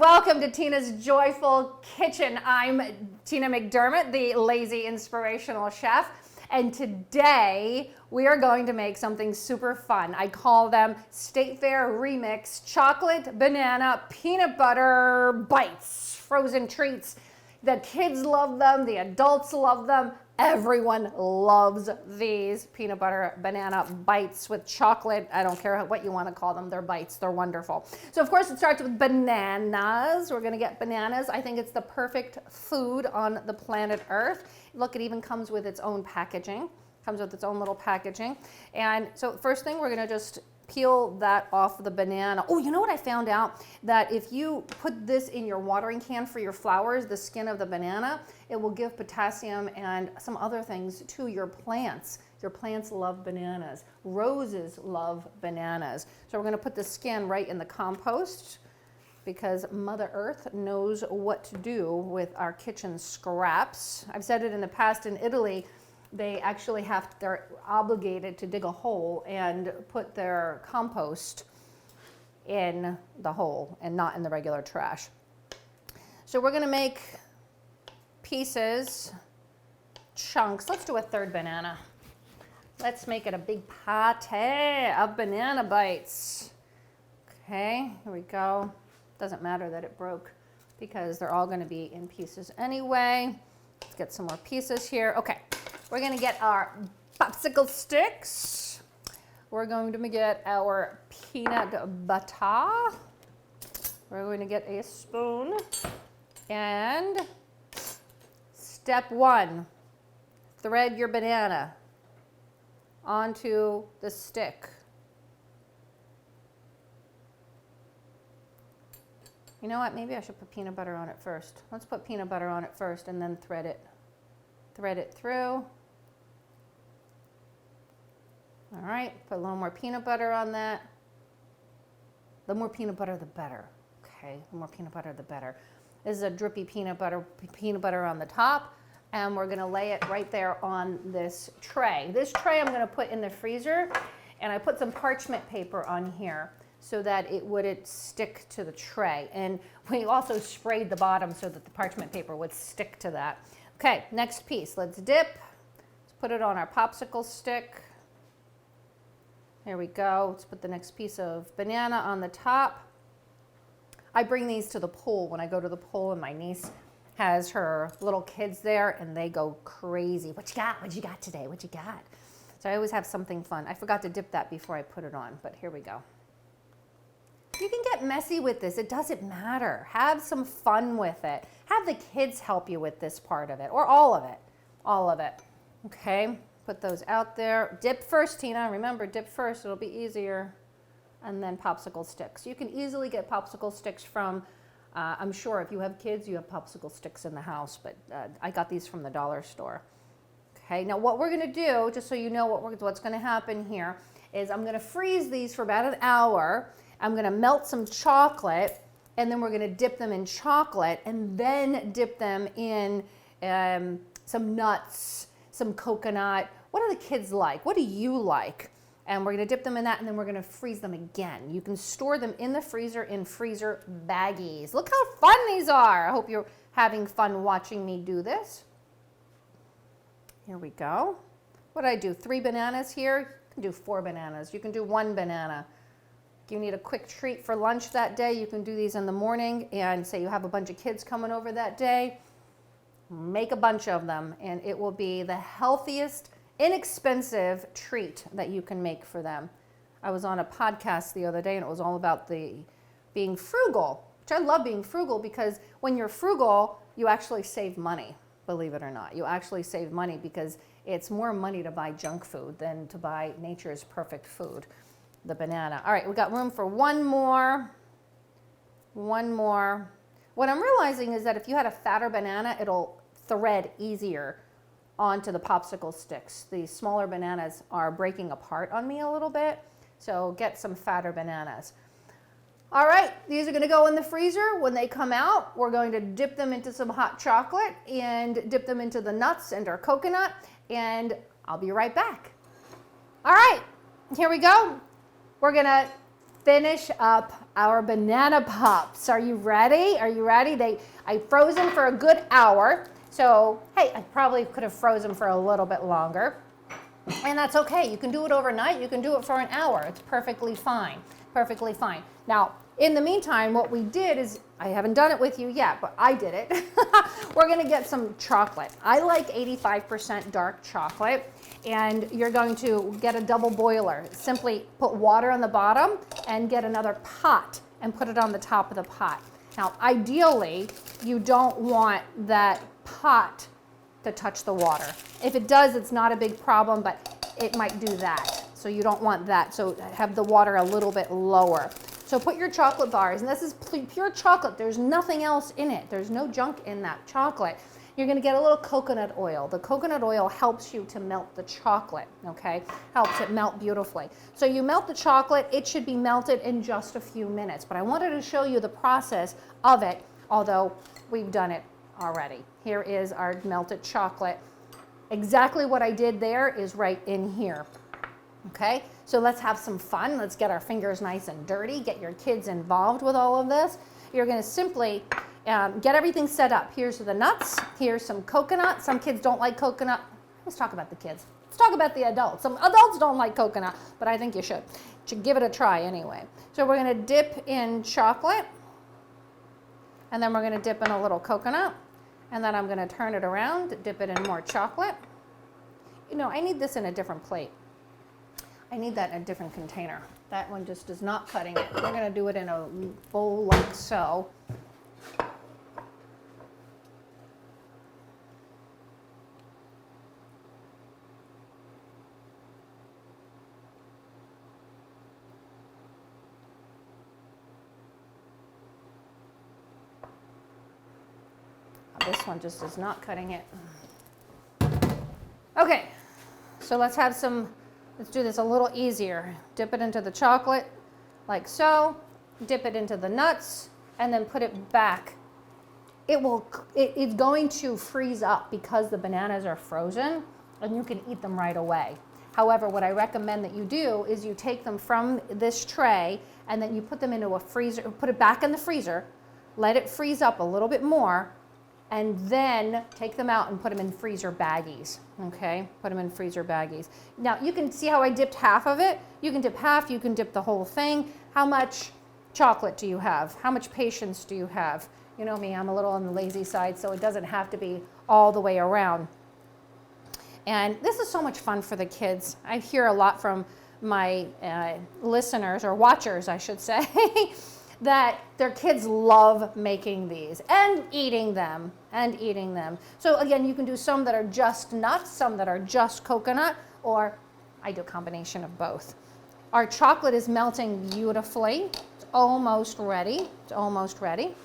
welcome to Tina's Joyful Kitchen. I'm Tina McDermott, the lazy inspirational chef, and today we are going to make something super fun. I call them State Fair Remix Chocolate Banana Peanut Butter Bites, frozen treats. The kids love them, the adults love them. Everyone loves these peanut butter banana bites with chocolate. I don't care what you want to call them. They're bites. They're wonderful. So, of course, it starts with bananas. We're going to get bananas. I think it's the perfect food on the planet Earth. Look, it even comes with its own packaging. Comes with its own little packaging. And so, first thing, we're going to just peel that off the banana. Oh, you know what I found out? That if you put this in your watering can for your flowers, the skin of the banana, it will give potassium and some other things to your plants. Your plants love bananas. Roses love bananas. So we're going to put the skin right in the compost because Mother Earth knows what to do with our kitchen scraps. I've said it in the past, in Italy, they're obligated to dig a hole and put their compost in the hole and not in the regular trash. So we're gonna make pieces, chunks. Let's do a third banana. Let's make it a big pate of banana bites. Okay, here we go. Doesn't matter that it broke because they're all gonna be in pieces anyway. Let's get some more pieces here. Okay. We're going to get our popsicle sticks. We're going to get our peanut butter. We're going to get a spoon. And step one, thread your banana onto the stick. You know what? Maybe I should put peanut butter on it first. Let's put peanut butter on it first and then thread it. Thread it through. All right, put a little more peanut butter on that. The more peanut butter, the better. Okay, the more peanut butter, the better. This is a drippy peanut butter on the top, and we're gonna lay it right there on this tray. This tray I'm gonna put in the freezer, and I put some parchment paper on here so that it wouldn't stick to the tray. And we also sprayed the bottom so that the parchment paper would stick to that. Okay, next piece, let's dip. Let's put it on our popsicle stick. There we go. Let's put the next piece of banana on the top. I bring these to the pool when I go to the pool, and my niece has her little kids there, and they go crazy. What you got? What you got today? What you got? So I always have something fun. I forgot to dip that before I put it on, but here we go. You can get messy with this. It doesn't matter. Have some fun with it. Have the kids help you with this part of it, or all of it. All of it. Okay. Put those out there. Dip first, Tina. Remember, dip first. It'll be easier. And then popsicle sticks. You can easily get popsicle sticks from, I'm sure if you have kids, you have popsicle sticks in the house, but I got these from the dollar store. Okay, now what we're going to do, just so you know what's going to happen here, is I'm going to freeze these for about an hour. I'm going to melt some chocolate, and then we're going to dip them in chocolate, and then dip them in some nuts, some coconut. What do the kids like? What do you like? And we're going to dip them in that, and then we're going to freeze them again. You can store them in the freezer in freezer baggies. Look how fun these are. I hope you're having fun watching me do this. Here we go. What did I do? 3 bananas here? You can do 4 bananas. You can do 1 banana. If you need a quick treat for lunch that day, you can do these in the morning, and say you have a bunch of kids coming over that day. Make a bunch of them, and it will be the healthiest, inexpensive treat that you can make for them. I was on a podcast the other day, and it was all about being frugal, which I love being frugal because when you're frugal, you actually save money, believe it or not. You actually save money because it's more money to buy junk food than to buy nature's perfect food, the banana. All right, we got room for one more. One more. What I'm realizing is that if you had a fatter banana, it'll thread easier onto the popsicle sticks. The smaller bananas are breaking apart on me a little bit, so get some fatter bananas. All right, these are going to go in the freezer. When they come out, we're going to dip them into some hot chocolate and dip them into the nuts and our coconut, and I'll be right back. All right, here we go. We're going to finish up our banana pops. Are you ready? Are you ready? I froze them for a good hour. So, hey, I probably could have frozen for a little bit longer. And that's okay. You can do it overnight. You can do it for an hour. It's perfectly fine. Perfectly fine. Now, in the meantime, what we did is, I haven't done it with you yet, but I did it. We're going to get some chocolate. I like 85% dark chocolate, and you're going to get a double boiler. Simply put water on the bottom and get another pot and put it on the top of the pot. Now, ideally, you don't want that pot to touch the water. If it does, it's not a big problem, but it might do that. So you don't want that. So have the water a little bit lower. So put your chocolate bars, and this is pure chocolate. There's nothing else in it. There's no junk in that chocolate. You're gonna get a little coconut oil. The coconut oil helps you to melt the chocolate, okay? Helps it melt beautifully. So you melt the chocolate. It should be melted in just a few minutes, but I wanted to show you the process of it, although we've done it already. Here is our melted chocolate. Exactly what I did there is right in here. Okay, so let's have some fun. Let's get our fingers nice and dirty. Get your kids involved with all of this. You're going to simply get everything set up. Here's the nuts. Here's some coconut. Some kids don't like coconut. Let's talk about the kids. Let's talk about the adults. Some adults don't like coconut, but I think you should. You should give it a try anyway. So we're going to dip in chocolate, and then we're going to dip in a little coconut, and then I'm going to turn it around, dip it in more chocolate. You know, I need this in a different plate. I need that in a different container. That one just is not cutting it. We're going to do it in a bowl like so. This one just is not cutting it. Okay, so let's do this a little easier. Dip it into the chocolate like so, dip it into the nuts, and then put it back. It's going to freeze up because the bananas are frozen, and you can eat them right away. However, what I recommend that you do is you take them from this tray and then you put them into a freezer, put it back in the freezer, let it freeze up a little bit more, and then take them out and put them in freezer baggies, okay? Put them in freezer baggies. Now, you can see how I dipped half of it. You can dip half, you can dip the whole thing. How much chocolate do you have? How much patience do you have? You know me, I'm a little on the lazy side, so it doesn't have to be all the way around. And this is so much fun for the kids. I hear a lot from my listeners, or watchers, I should say, that their kids love making these and eating them. So again, you can do some that are just nuts, some that are just coconut, or I do a combination of both. Our chocolate is melting beautifully. It's almost ready. It's almost ready.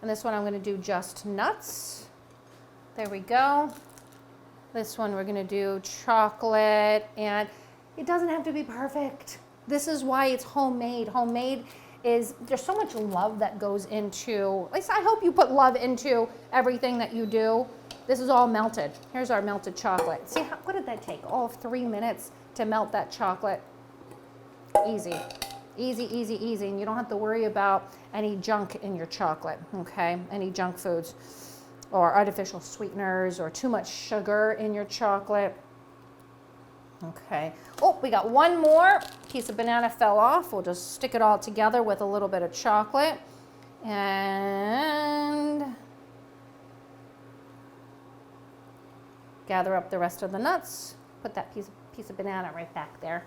And this one I'm going to do just nuts. There we go. This one we're going to do chocolate, and it doesn't have to be perfect. This is why it's homemade. Homemade is, there's so much love that goes into, at least I hope you put love into everything that you do. This is all melted. Here's our melted chocolate. See, what did that take? All of 3 minutes to melt that chocolate. Easy. Easy, easy, easy. And you don't have to worry about any junk in your chocolate, okay? Any junk foods or artificial sweeteners or too much sugar in your chocolate. Okay. Oh, we got one more piece of banana fell off. We'll just stick it all together with a little bit of chocolate. And gather up the rest of the nuts. Put that piece of banana right back there.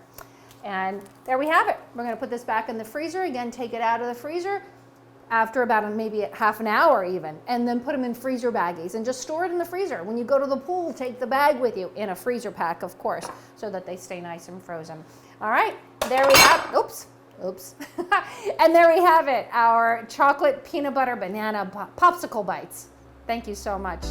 And there we have it. We're going to put this back in the freezer. Again, take it out of the freezer after about maybe half an hour even, and then put them in freezer baggies and just store it in the freezer. When you go to the pool, take the bag with you, in a freezer pack, of course, so that they stay nice and frozen. All right, there we have, oops. And there we have it, our chocolate peanut butter banana popsicle bites. Thank you so much.